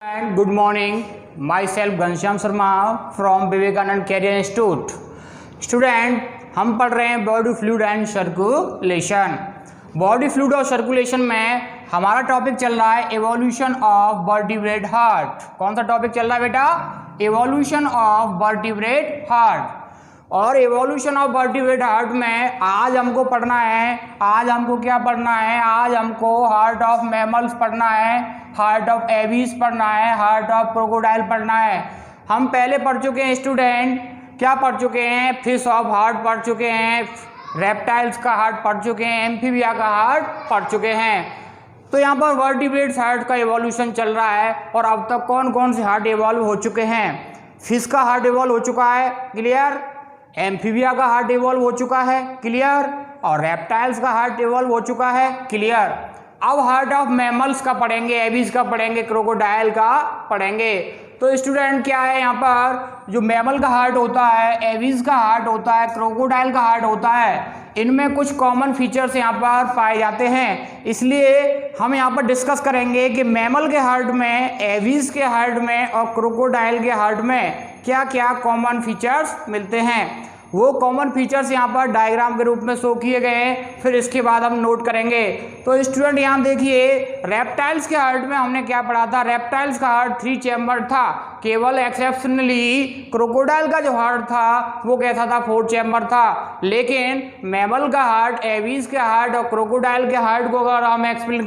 And good morning, myself Ghanshyam Sharma from Vivekanand career institute. Student, हम पढ़ रहे हैं body fluid and circulation. Body fluid और सर्कुलेशन में हमारा टॉपिक चल रहा है एवोल्यूशन ऑफ वर्टिब्रेट हार्ट। कौन सा टॉपिक चल रहा है बेटा? Evolution of vertebrate heart. और एवोल्यूशन ऑफ वर्टिब्रेट हार्ट में आज हमको पढ़ना है, आज हमको क्या पढ़ना है? आज हमको हार्ट ऑफ मैमल्स पढ़ना है, हार्ट ऑफ एविस पढ़ना है, हार्ट ऑफ क्रोकोडाइल पढ़ना है। हम पहले पढ़ चुके हैं स्टूडेंट, क्या पढ़ चुके हैं? फिश ऑफ हार्ट पढ़ चुके हैं, रेप्टाइल्स का हार्ट पढ़ चुके हैं, एम्फीबिया का हार्ट पढ़ चुके हैं। तो यहाँ पर वर्टिब्रेट हार्ट का एवोल्यूशन चल रहा है और अब तक कौन कौन से हार्ट इवॉल्व हो चुके हैं? फिश का हार्ट इवॉल्व हो चुका है, क्लियर। एम्फीबिया का हार्ट इवॉल्व हो चुका है, क्लियर। और रेप्टाइल्स का हार्ट इवॉल्व हो चुका है, क्लियर। अब हार्ट ऑफ मैमल्स का पढ़ेंगे, एविस का पढ़ेंगे, क्रोकोडाइल का पढ़ेंगे। तो स्टूडेंट क्या है, यहाँ पर जो मैमल का हार्ट होता है, एविस का हार्ट होता है, क्रोकोडाइल का हार्ट होता है, इनमें कुछ कॉमन फीचर्स यहाँ पर पाए जाते हैं। इसलिए हम यहाँ पर डिस्कस करेंगे कि मैमल के हार्ट में, एविस के हार्ट में और क्रोकोडाइल के हार्ट में क्या क्या कॉमन फीचर्स मिलते हैं। वो कॉमन फीचर्स यहाँ पर डायग्राम के रूप में शो किए गए हैं, फिर इसके बाद हम नोट करेंगे। तो स्टूडेंट यहाँ देखिए, रेप्टाइल्स के हार्ट में हमने क्या पढ़ा था? रेप्टाइल्स का हार्ट 3 चैम्बर था, केवल एक्सेप्शनली क्रोकोडाइल का जो हार्ट था वो कैसा था? 4 चैम्बर था। लेकिन मैमल का हार्ट, एविस के हार्ट और क्रोकोडाइल के हार्ट को अगर हम एक्सप्लेन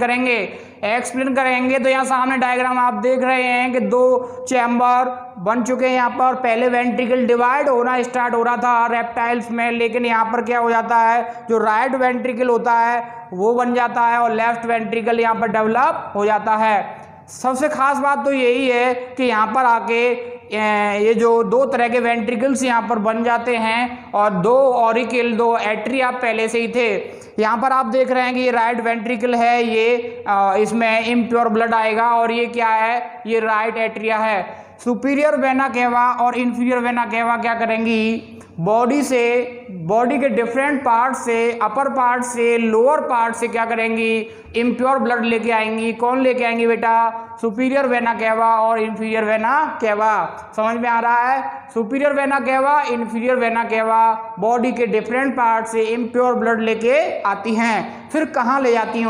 करेंगे तो यहाँ सामने डायग्राम आप देख रहे हैं कि 2 चैम्बर बन चुके हैं। यहाँ पर पहले वेंट्रिकल डिवाइड होना स्टार्ट हो रहा था रेप्टाइल्स में, लेकिन यहाँ पर क्या हो जाता है, जो राइट वेंट्रिकल होता है वो बन जाता है और लेफ्ट वेंट्रिकल यहाँ पर डेवलप हो जाता है। सबसे खास बात तो यही है कि यहाँ पर आके ये जो 2 तरह के वेंट्रिकल्स यहाँ पर बन जाते हैं और 2 ऑरिकल, 2 एट्रिया पहले से ही थे। यहाँ पर आप देख रहे हैं कि ये राइट वेंट्रिकल है, ये इसमें इम्प्योर ब्लड आएगा और ये क्या है? ये राइट एट्रिया है। सुपीरियर वेना केवा और इन्फीरियर वेना केवा क्या करेंगी? बॉडी के डिफरेंट पार्ट से, अपर पार्ट से, लोअर पार्ट से क्या करेंगी? इम्प्योर ब्लड लेके आएंगी। कौन लेके आएंगी बेटा? सुपीरियर वेना केवा और इन्फीरियर वेना केवा। समझ में आ रहा है? Superior vena cava, inferior vena cava body के डिफरेंट पार्ट से इम्प्योर ब्लड लेके आती हैं। फिर कहाँ ले जाती हैं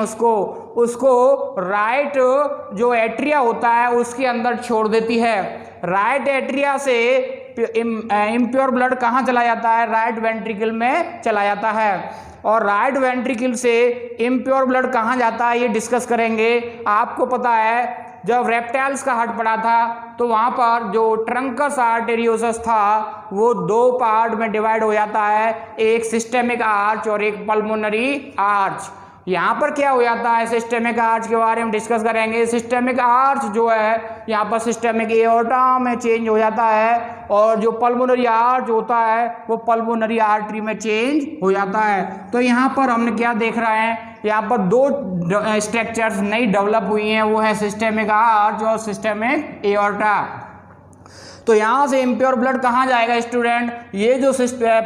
उसको राइट जो एट्रिया होता है उसके अंदर छोड़ देती है। राइट एट्रिया से इम्प्योर ब्लड कहाँ चला जाता है? राइट वेंट्रिकल में चला जाता है। और राइट वेंट्रिकल से इम्प्योर ब्लड कहाँ जाता है ये डिस्कस करेंगे। आपको पता है जब रेप्टाइल्स का हार्ट पड़ा था तो वहाँ पर जो ट्रंकस आर्टेरियोसस था वो 2 पार्ट में डिवाइड हो जाता है, एक सिस्टेमिक आर्च और एक पल्मोनरी आर्च। यहाँ पर क्या हो जाता है? सिस्टेमिक आर्च के बारे में डिस्कस करेंगे। सिस्टेमिक आर्च जो है यहाँ पर सिस्टेमिक एओर्टा में चेंज हो जाता है और जो पल्मोनरी आर्च होता है वो पल्मोनरी आर्टरी में चेंज हो जाता है। तो यहाँ पर हमने क्या देख रहे हैं? यहाँ पर 2 स्ट्रक्चर्स नई डेवलप हुई हैं, वो है सिस्टेमिक आर्च और सिस्टेमिक एओर्टा। तो यहाँ से इम्प्योर ब्लड कहाँ जाएगा स्टूडेंट? ये जो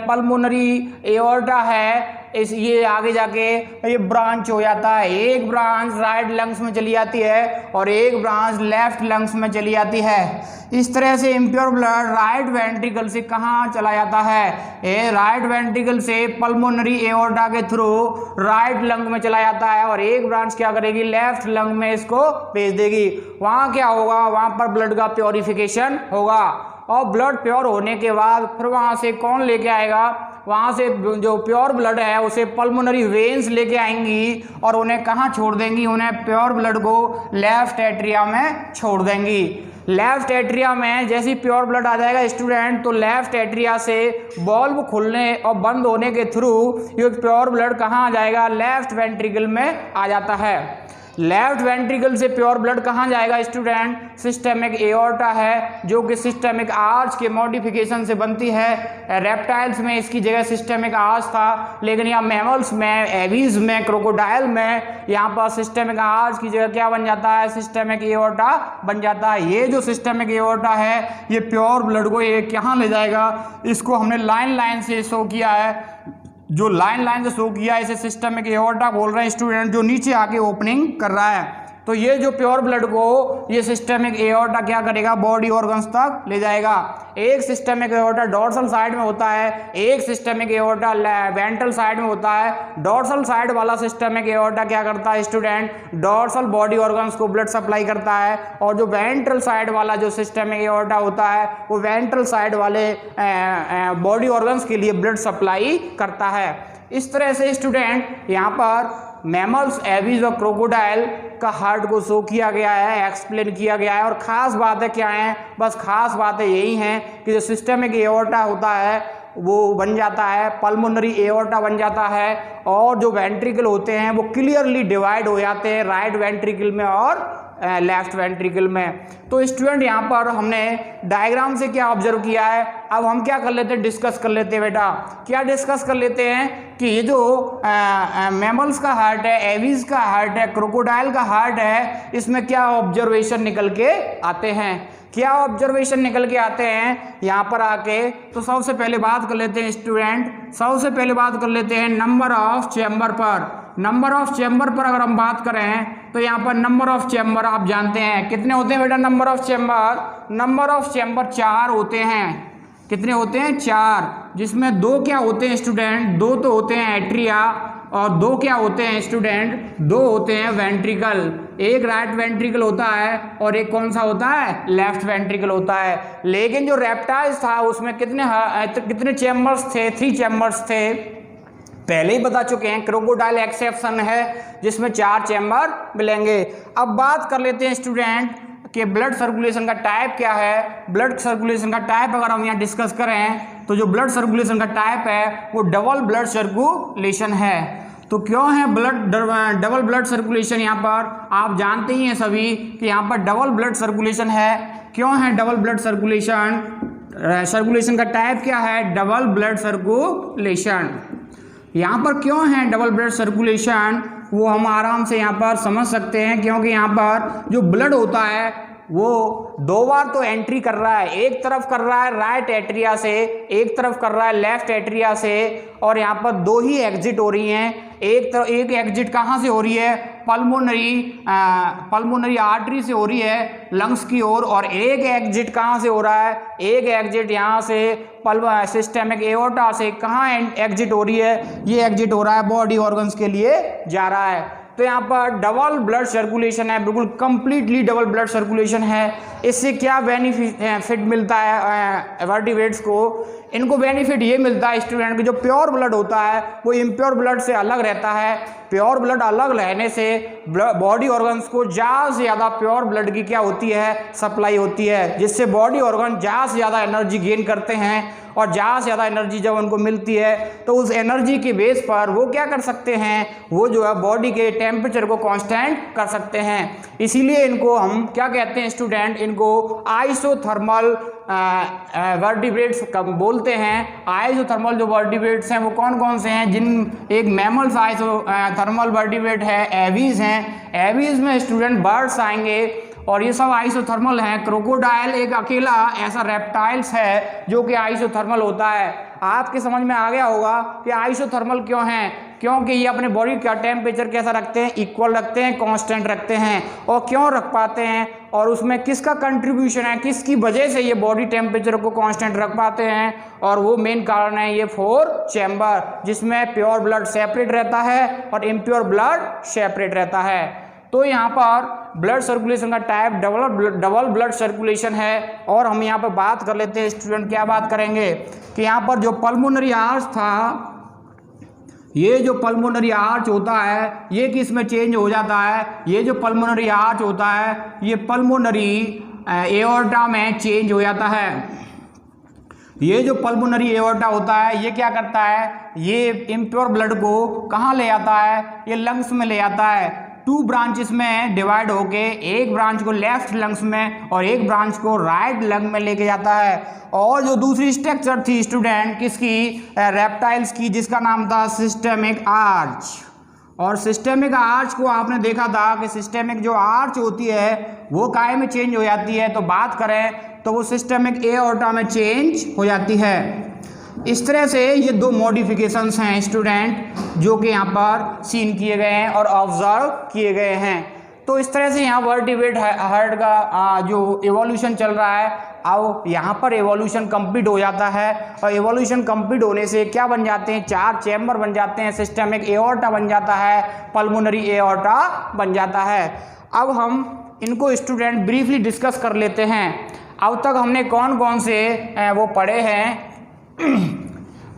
पल्मोनरी एओर्टा है ये आगे जाके ये ब्रांच हो जाता है। एक ब्रांच राइट लंग्स में चली जाती है और एक ब्रांच लेफ्ट लंग्स में चली जाती है। इस तरह से इम्प्योर ब्लड राइट वेंट्रिकल से कहाँ चला जाता है? ये राइट वेंट्रिकल से पल्मोनरी एओर्टा के थ्रू राइट लंग में चला जाता है और एक ब्रांच क्या करेगी? लेफ्ट लंग में इसको भेज देगी। वहाँ क्या होगा? वहाँ पर ब्लड का प्योरिफिकेशन होगा और ब्लड प्योर होने के बाद फिर वहाँ से कौन लेके आएगा? वहाँ से जो प्योर ब्लड है उसे पल्मोनरी वेन्स लेके आएंगी और उन्हें कहाँ छोड़ देंगी? उन्हें प्योर ब्लड को लेफ्ट एट्रिया में छोड़ देंगी। लेफ्ट एट्रिया में जैसे ही प्योर ब्लड आ जाएगा स्टूडेंट तो लेफ्ट एट्रिया से बॉल्व खुलने और बंद होने के थ्रू ये प्योर ब्लड कहाँ आ जाएगा? लेफ्ट वेंट्रिकल में आ जाता है। लेफ्ट वेंट्रिकल से प्योर ब्लड कहाँ जाएगा स्टूडेंट? सिस्टेमिक एओर्टा है जो कि सिस्टेमिक आर्च के मॉडिफिकेशन से बनती है। रेप्टाइल्स में इसकी जगह सिस्टेमिक आर्च था, लेकिन यहाँ मैमल्स में, एविस में, क्रोकोडाइल में यहाँ पर सिस्टेमिक आर्च की जगह क्या बन जाता है? सिस्टेमिक एओर्टा बन जाता है। ये जो सिस्टेमिक एओर्टा है ये प्योर ब्लड को ये कहाँ ले जाएगा? इसको हमने लाइन से शो किया है। जो लाइन से शो किया है इसे सिस्टेमिक एओर्टा बोल रहे हैं स्टूडेंट, जो नीचे आके ओपनिंग कर रहा है। तो ये जो प्योर ब्लड को ये सिस्टमिक एओर्टा क्या करेगा, बॉडी ऑर्गन्स तक ले जाएगा। एक सिस्टमिक एओर्टा डोर्सल साइड में होता है, एक सिस्टमिक एओर्टा वेंट्रल साइड में होता है। डोर्सल साइड वाला सिस्टमिक एओर्टा क्या करता है स्टूडेंट, डोर्सल बॉडी ऑर्गन्स को ब्लड सप्लाई करता है, और जो वेंट्रल साइड वाला जो सिस्टमिक एओर्टा होता है वो वेंट्रल साइड वाले बॉडी ऑर्गन्स के लिए ब्लड सप्लाई करता है। इस तरह से स्टूडेंट यहाँ पर मैमल्स, एविज और क्रोकोडाइल का हार्ट को शो किया गया है, एक्सप्लेन किया गया है। और ख़ास बातें क्या हैं, बस ख़ास बातें यही हैं कि जो सिस्टमिक एओर्टा होता है वो बन जाता है, पल्मोनरी एओर्टा बन जाता है, और जो वेंट्रिकल होते हैं वो क्लियरली डिवाइड हो जाते हैं राइट वेंट्रिकल में और लेफ्ट वेंट्रिकल में। तो स्टूडेंट यहाँ पर हमने डायग्राम से क्या ऑब्जर्व किया है, अब हम क्या कर लेते हैं, डिस्कस कर लेते हैं बेटा। क्या डिस्कस कर लेते हैं कि ये जो मैमल्स का हार्ट है, एविज का हार्ट है, क्रोकोडाइल का हार्ट है, इसमें क्या ऑब्जर्वेशन निकल के आते हैं, क्या ऑब्जर्वेशन निकल के आते हैं यहाँ पर आके। तो सबसे पहले बात कर लेते हैं स्टूडेंट, सबसे पहले बात कर लेते हैं नंबर ऑफ चैम्बर पर। नंबर ऑफ चैम्बर पर अगर हम बात करें तो यहाँ पर नंबर ऑफ चैम्बर आप जानते हैं कितने होते हैं बेटा, number of chamber, number of chamber 4 होते हैं। कितने होते हैं, 4, जिसमें 2 क्या होते हैं स्टूडेंट, 2 तो होते हैं एट्रिया, और 2 क्या होते हैं स्टूडेंट, 2 होते हैं वेंट्रिकल। एक राइट वेंट्रिकल होता है और एक कौन सा होता है, लेफ्ट वेंट्रिकल होता है। लेकिन जो रेप्टाइल्स था उसमें कितने चैम्बर्स थे, 3 चैम्बर्स थे, पहले ही बता चुके हैं। क्रोकोडाइल एक्सेप्शन है जिसमें 4 चैम्बर मिलेंगे। अब बात कर लेते हैं स्टूडेंट कि ब्लड सर्कुलेशन का टाइप क्या है। ब्लड सर्कुलेशन का टाइप अगर हम यहाँ डिस्कस करें तो जो ब्लड सर्कुलेशन का टाइप है वो डबल ब्लड सर्कुलेशन है। तो क्यों है डबल ब्लड सर्कुलेशन, यहाँ पर आप जानते ही हैं सभी कि यहाँ पर डबल ब्लड सर्कुलेशन है। क्यों है डबल ब्लड सर्कुलेशन, सर्कुलेशन का टाइप क्या है, डबल ब्लड सर्कुलेशन। यहाँ पर क्यों है डबल ब्लड सर्कुलेशन, वो हम आराम से यहाँ पर समझ सकते हैं, क्योंकि यहाँ पर जो ब्लड होता है वो 2 बार तो एंट्री कर रहा है, एक तरफ कर रहा है राइट एट्रिया से, एक तरफ कर रहा है लेफ्ट एट्रिया से, और यहाँ पर 2 ही एग्जिट हो रही हैं। एक एग्जिट कहाँ से हो रही है, पल्मोनरी आर्टरी से हो रही है लंग्स की ओर, और एक एग्जिट कहाँ से हो रहा है, एक एग्जिट यहाँ से सिस्टमिक एओर्टा से। कहाँ एग्जिट हो रही है, ये एग्जिट हो रहा है बॉडी ऑर्गन्स के लिए जा रहा है। तो यहाँ पर डबल ब्लड सर्कुलेशन है, बिल्कुल कंप्लीटली डबल ब्लड सर्कुलेशन है। इससे क्या बेनिफिट मिलता है वर्टिब्रेट्स को, इनको बेनिफिट ये मिलता है स्टूडेंट कि जो प्योर ब्लड होता है वो इम्प्योर ब्लड से अलग रहता है। प्योर ब्लड अलग रहने से बॉडी ऑर्गन्स को ज़्यादा से ज़्यादा प्योर ब्लड की क्या होती है, सप्लाई होती है, जिससे बॉडी ऑर्गन ज़्यादा से ज़्यादा एनर्जी गेन करते हैं। और ज़्यादा से ज़्यादा एनर्जी जब उनको मिलती है तो उस एनर्जी के बेस पर वो क्या कर सकते हैं, वो जो है बॉडी के टेम्परेचर को कांस्टेंट कर सकते हैं। इसीलिए इनको हम क्या कहते हैं स्टूडेंट, इनको आइसोथर्मल वर्टिब्रेट्स बोलते हैं। आइसोथर्मल जो वर्टिब्रेट्स हैं वो कौन कौन से हैं, जिन एक मैमल्स आइसोथर्मल वर्टिब्रेट है, एवीज हैं। एवीज में स्टूडेंट बर्ड्स आएंगे और ये सब आइसोथर्मल हैं। क्रोकोडाइल एक अकेला ऐसा रेप्टाइल्स है जो कि आइसोथर्मल होता है। आपके समझ में आ गया होगा कि आइसोथर्मल क्यों हैं, क्योंकि ये अपने बॉडी का टेम्परेचर कैसा रखते हैं, इक्वल रखते हैं, कांस्टेंट रखते हैं। और क्यों रख पाते हैं, और उसमें किसका कंट्रीब्यूशन है, किसकी वजह से ये बॉडी टेम्परेचर को कांस्टेंट रख पाते हैं, और वो मेन कारण है ये 4 चैम्बर, जिसमें प्योर ब्लड सेपरेट रहता है और इम्प्योर ब्लड सेपरेट रहता है। तो यहाँ पर ब्लड सर्कुलेशन का टाइप डबल ब्लड सर्कुलेशन है। और हम यहाँ पर बात कर लेते हैं स्टूडेंट, क्या बात करेंगे कि यहाँ पर जो पल्मोनरी आर्च था, ये जो पल्मोनरी आर्च होता है ये किस में चेंज हो जाता है, ये जो पल्मोनरी आर्च होता है ये पल्मोनरी एओर्टा में चेंज हो जाता है। ये जो पल्मोनरी एओर्टा होता है ये क्या करता है, ये इम्प्योर ब्लड को कहाँ ले आता है, ये लंग्स में ले आता है। 2 ब्रांचेस में डिवाइड होके एक ब्रांच को लेफ्ट लंग्स में और एक ब्रांच को राइट लंग में लेके जाता है। और जो दूसरी स्ट्रक्चर थी स्टूडेंट किसकी, रेप्टाइल्स की, जिसका नाम था सिस्टेमिक आर्च। और सिस्टेमिक आर्च को आपने देखा था कि सिस्टेमिक जो आर्च होती है वो काय में चेंज हो जाती है, तो बात करें तो वो सिस्टेमिक एओर्टा में चेंज हो जाती है। इस तरह से ये 2 मॉडिफिकेशंस हैं स्टूडेंट जो कि यहाँ पर सीन किए गए हैं और ऑब्जर्व किए गए हैं। तो इस तरह से यहाँ वर्टिब्रेट हार्ट का जो एवोल्यूशन चल रहा है, अब यहाँ पर एवोल्यूशन कंप्लीट हो जाता है और एवोल्यूशन कंप्लीट होने से क्या बन जाते हैं, 4 चैम्बर बन जाते हैं, सिस्टमिक एओर्टा बन जाता है, पल्मोनरी एओर्टा बन जाता है। अब हम इनको स्टूडेंट ब्रीफली डिस्कस कर लेते हैं। अब तक हमने कौन कौन से वो पढ़े हैं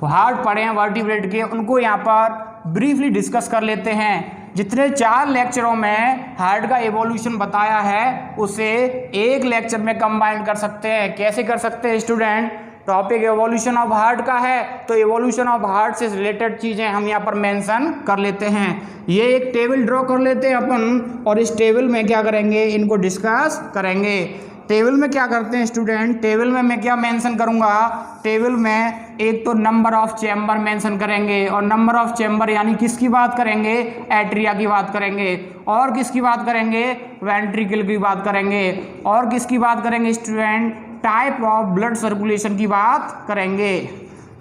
हार्ट पढ़े हैं वर्टिब्रेट के, उनको यहाँ पर ब्रीफली डिस्कस कर लेते हैं। जितने 4 लेक्चरों में हार्ट का एवोल्यूशन बताया है उसे एक लेक्चर में कंबाइन कर सकते हैं। कैसे कर सकते हैं student, topic evolution of heart का है तो एवोल्यूशन ऑफ हार्ट से रिलेटेड चीज़ें हम यहाँ पर मेंशन कर लेते हैं। ये एक टेबल ड्रॉ कर लेते हैं अपन और इस टेबल में क्या करेंगे, इनको डिस्कस करेंगे। टेबल में क्या करते हैं स्टूडेंट, टेबल में मैं क्या मेंशन करूंगा, टेबल में एक तो नंबर ऑफ चैम्बर मेंशन करेंगे और नंबर ऑफ चैम्बर यानी किसकी बात करेंगे, एट्रिया की बात करेंगे, और किसकी बात करेंगे, वेंट्रिकल की बात करेंगे, और किसकी बात करेंगे student, type of blood circulation की बात करेंगे।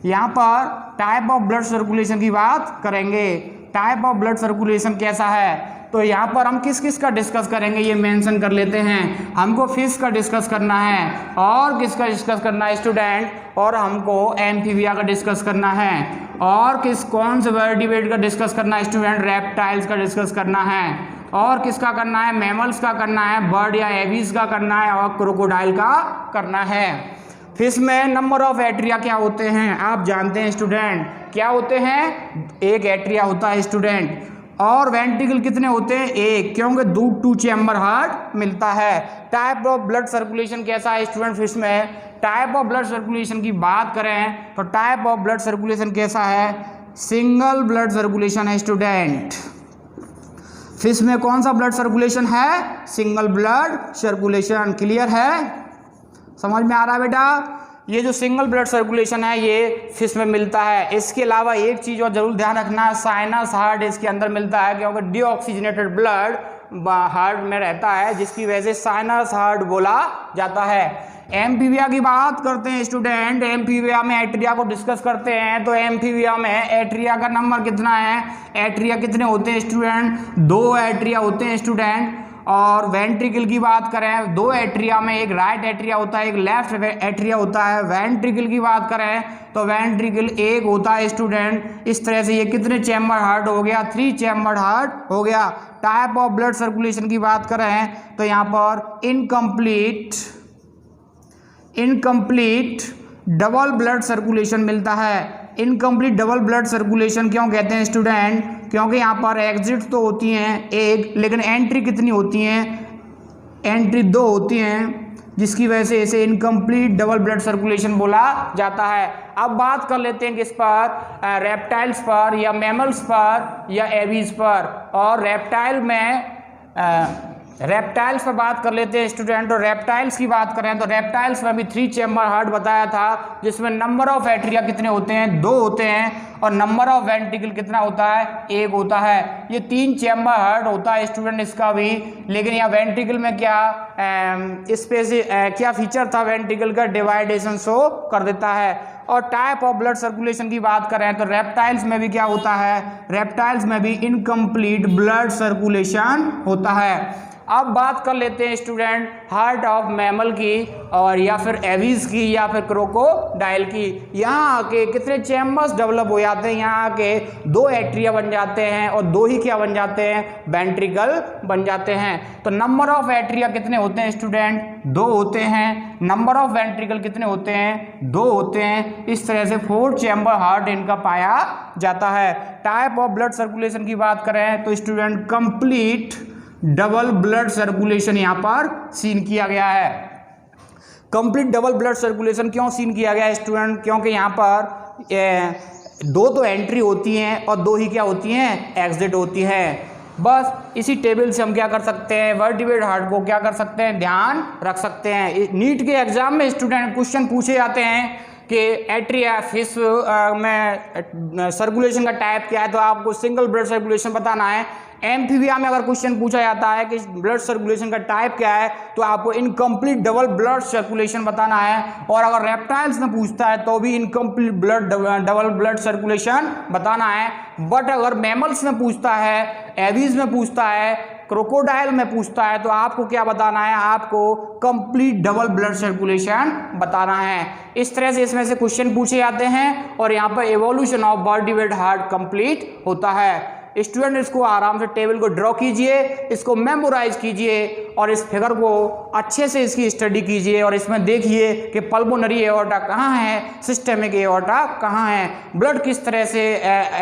यहाँ पर टाइप ऑफ ब्लड सर्कुलेशन की बात करेंगे, टाइप ऑफ ब्लड सर्कुलेशन कैसा है, तो यहाँ पर हम किस किस का डिस्कस करेंगे ये मेंशन कर लेते हैं। हमको फिश का डिस्कस करना है और किसका डिस्कस करना है स्टूडेंट, और हमको एम्फीबिया का डिस्कस करना है, और कौन से वर्टिब्रेट का डिस्कस करना है स्टूडेंट, रेप्टाइल्स का डिस्कस करना है, और किसका करना है, मैमल्स का करना है, बर्ड या एविस का करना है, और क्रोकोडाइल का करना है। फिश में नंबर ऑफ एट्रिया क्या होते हैं आप जानते हैं स्टूडेंट, क्या होते हैं, एक एट्रिया होता है स्टूडेंट, और वेंट्रिकल कितने होते हैं, एक, क्योंकि 2 चैम्बर हार्ट मिलता है। टाइप ऑफ ब्लड सर्कुलेशन कैसा है स्टूडेंट फिश में, टाइप ऑफ ब्लड सर्कुलेशन की बात करें तो टाइप ऑफ ब्लड सर्कुलेशन कैसा है, सिंगल ब्लड सर्कुलेशन है स्टूडेंट। फिश में कौन सा ब्लड सर्कुलेशन है, सिंगल ब्लड सर्कुलेशन। क्लियर है, समझ में आ रहा है बेटा, ये जो सिंगल ब्लड सर्कुलेशन है ये फिश में मिलता है। इसके अलावा एक चीज़ और जरूर ध्यान रखना, साइनस हार्ट इसके अंदर मिलता है क्योंकि डीऑक्सीजनेटेड ब्लड हार्ट में रहता है जिसकी वजह से साइनस हार्ट बोला जाता है। एम्फीबिया की बात करते हैं स्टूडेंट, एम्फीबिया में एट्रिया को डिस्कस करते हैं तो एम्फीबिया में एट्रिया का नंबर कितना है, एट्रिया कितने होते हैं स्टूडेंट, 2 एट्रिया होते हैं स्टूडेंट। और वेंट्रिकल की बात करें 2 एट्रिया में एक राइट एट्रिया होता है, एक लेफ्ट एट्रिया होता है। वेंट्रिकल की बात करें तो वेंट्रिकल एक होता है स्टूडेंट। इस तरह से ये कितने चैम्बर हार्ट हो गया, 3 चैम्बर हार्ट हो गया। टाइप ऑफ ब्लड सर्कुलेशन की बात करें तो यहाँ पर इनकम्प्लीट डबल ब्लड सर्कुलेशन मिलता है। इनकम्प्लीट डबल ब्लड सर्कुलेशन क्यों कहते हैं स्टूडेंट, क्योंकि यहाँ पर एग्जिट तो होती हैं एक, लेकिन एंट्री कितनी होती हैं, एंट्री 2 होती हैं, जिसकी वजह से इसे इनकम्प्लीट डबल ब्लड सर्कुलेशन बोला जाता है। अब बात कर लेते हैं किस पर, रेप्टाइल्स पर या मैमल्स पर या एविस पर। और रेप्टाइल्स पर बात कर लेते हैं स्टूडेंट। और रेप्टाइल्स की बात करें तो रेप्टाइल्स में भी 3 चैम्बर हार्ट बताया था जिसमें नंबर ऑफ एट्रिया कितने होते हैं, 2 होते हैं, और नंबर ऑफ वेंट्रिकल कितना होता है, 1 होता है। ये 3 चैम्बर हार्ट होता है स्टूडेंट इसका भी, लेकिन यहाँ वेंट्रिकल में क्या क्या फीचर था वेंट्रिकल का, डिवाइडेशन शो कर देता है। और टाइप ऑफ ब्लड सर्कुलेशन की बात करें तो रेप्टाइल्स में भी क्या होता है, रेप्टाइल्स में भी इनकम्प्लीट ब्लड सर्कुलेशन होता है। अब बात कर लेते हैं स्टूडेंट हार्ट ऑफ मैमल की और या फिर एविस की या फिर क्रोकोडाइल की। यहाँ आके कितने चैम्बर्स डेवलप हो जाते हैं, यहाँ आके 2 एट्रिया बन जाते हैं और 2 ही क्या बन जाते हैं, वेंट्रिकल बन जाते हैं। तो नंबर ऑफ एट्रिया कितने होते हैं स्टूडेंट, 2 होते हैं। नंबर ऑफ वेंट्रिकल कितने होते हैं, 2 होते हैं। इस तरह से 4 चैम्बर हार्ट इनका पाया जाता है। टाइप ऑफ ब्लड सर्कुलेशन की बात करें तो student complete double blood circulation यहाँ पर सीन किया गया है। कंप्लीट डबल ब्लड सर्कुलेशन क्यों सीन किया गया है स्टूडेंट, क्योंकि यहाँ पर 2 तो एंट्री होती हैं और 2 ही क्या होती हैं, एग्जिट होती हैं। बस इसी टेबल से हम क्या कर सकते हैं, वर्टिब्रेट हार्ट को क्या कर सकते हैं, ध्यान रख सकते हैं। नीट के एग्जाम में स्टूडेंट क्वेश्चन पूछे जाते हैं कि एट्रिया फिश में सर्कुलेशन का टाइप क्या है, तो आपको सिंगल ब्लड सर्कुलेशन बताना है। एम्फीबिया में अगर क्वेश्चन पूछा जाता है कि ब्लड सर्कुलेशन का टाइप क्या है, तो आपको इनकम्प्लीट डबल ब्लड सर्कुलेशन बताना है। और अगर रेप्टाइल्स में पूछता है तो भी इनकम्प्लीट डबल ब्लड सर्कुलेशन बताना है। बट अगर मैमल्स में पूछता है, एविस में पूछता है, क्रोकोडाइल में पूछता है तो आपको क्या बताना है, आपको कंप्लीट डबल ब्लड सर्कुलेशन बताना है। इस तरह से इसमें से क्वेश्चन पूछे जाते हैं और यहाँ पर evolution of body weight heart complete होता है। स्टूडेंट इसको आराम से टेबल को ड्रॉ कीजिए, इसको मेमोराइज कीजिए और इस फिगर को अच्छे से इसकी स्टडी कीजिए और इसमें देखिए कि पल्मोनरी एओर्टा कहाँ है, सिस्टेमिक एओर्टा कहाँ है, ब्लड किस तरह से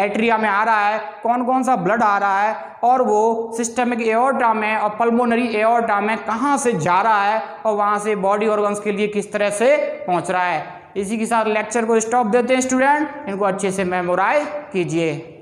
एट्रिया में आ रहा है, कौन कौन सा ब्लड आ रहा है और वो सिस्टेमिक एओर्टा में और पल्मोनरी एओर्टा में कहाँ से जा रहा है और वहाँ से बॉडी ऑर्गन्स के लिए किस तरह से पहुँच रहा है। इसी के साथ लेक्चर को स्टॉप देते हैं स्टूडेंट, इनको अच्छे से मेमोराइज कीजिए।